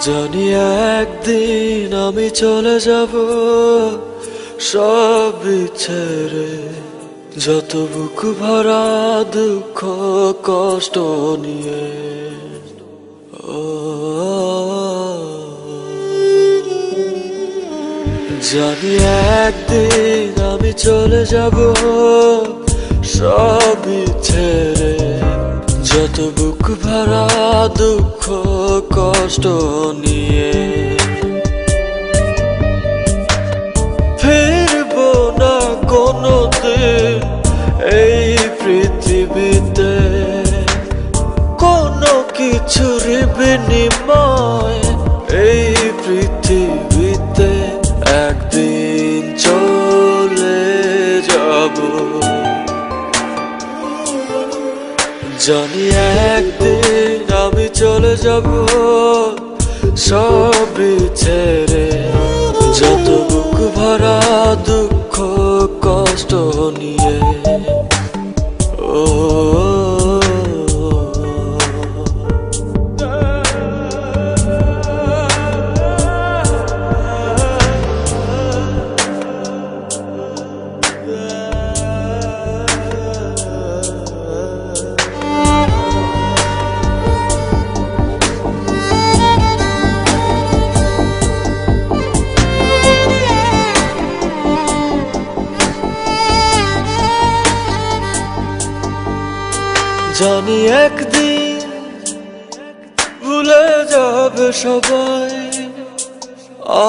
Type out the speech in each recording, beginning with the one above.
জানি একদিন আমি চলে যাব সব ছেড়ে, যত বুক ভরা দুঃখ কষ্ট নিয়ে। ও জানি একদিন আমি চলে যাব সব ছেড়ে, যত বুক ভরা দুঃখ কষ্ট নিয়ে। ফিরবো না কোনোদিন এই পৃথিবীতে, কোনো কিছুর বিনিময় এই পৃথিবীতে একদিন চলে যাব। জানি একদিন আমি চলে যাব সব ছেড়ে, যত বুক ভরা দুঃখ কষ্ট নিয়ে। ও জানি একদিন ভুলে যাবে সবাই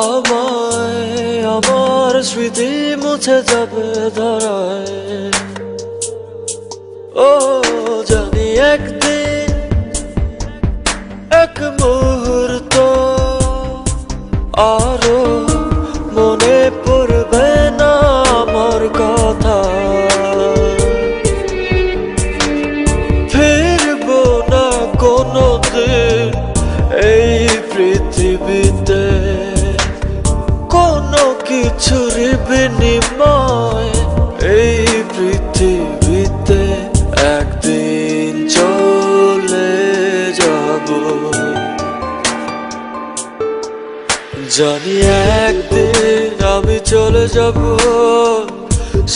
আমায়, আমার স্মৃতি মুছে যাবে ধরায়। ও জানি একদিন এক মুহূর্ত আরো মনে পড়বে না আমার কথা। কোনোদিন এই পৃথিবীতে কোনো কিছুর বিনিময় এই পৃথিবীতে একদিন চলে যাব। জানি একদিন আমি চলে যাব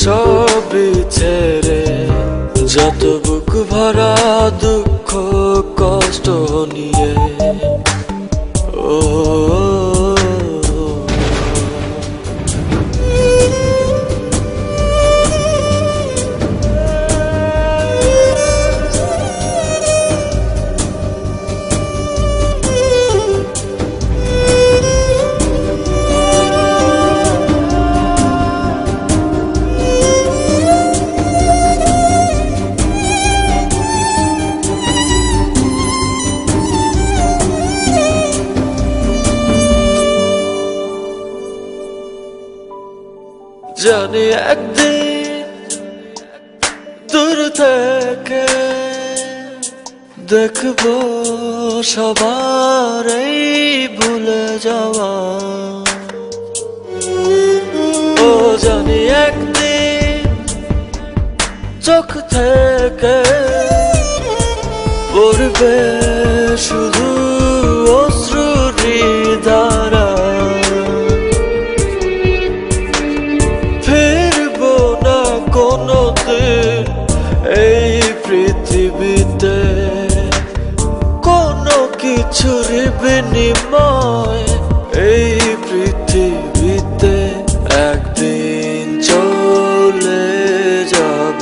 সব ছেড়ে, যত বুক ভরা দুঃখ কষ্ট নিয়ে। ও জানি একদিন দূর থেকে দেখবো সবার এই ভুলে যাওয়া। ও জানি একদিন চোখ থেকে পড়বে শুধু অশ্রুরি ধারা। কোনোদিন এই পৃথিবীতে কোনো কিছুর বিনিময় এই পৃথিবীতে একদিন চলে যাব।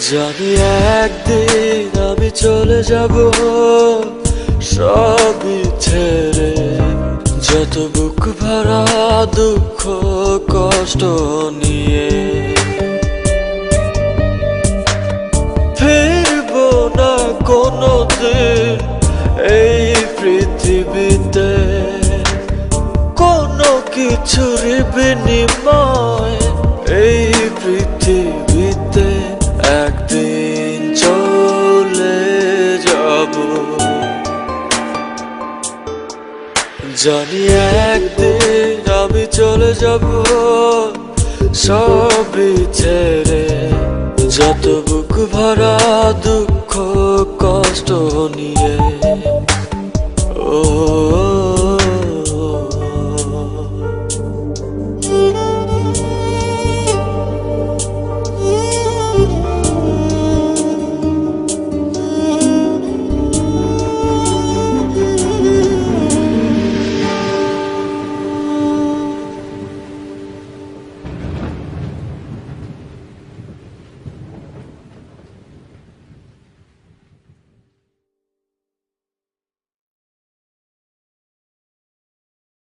জানি একদিন আমি চলে যাব সব ছেড়ে, যত বুক ভরা দুঃখ কষ্ট নিয়ে। ফিরবো না কোনোদিন এই পৃথিবীতে কোনো কিছুর বিনিময় এই পৃথিবীতে একদিন চলে যাব। জানি একদিন আমি চলে যাব সব ছেড়ে, যত বুক ভরা দুঃখ কষ্ট কষ্ট নিয়ে ও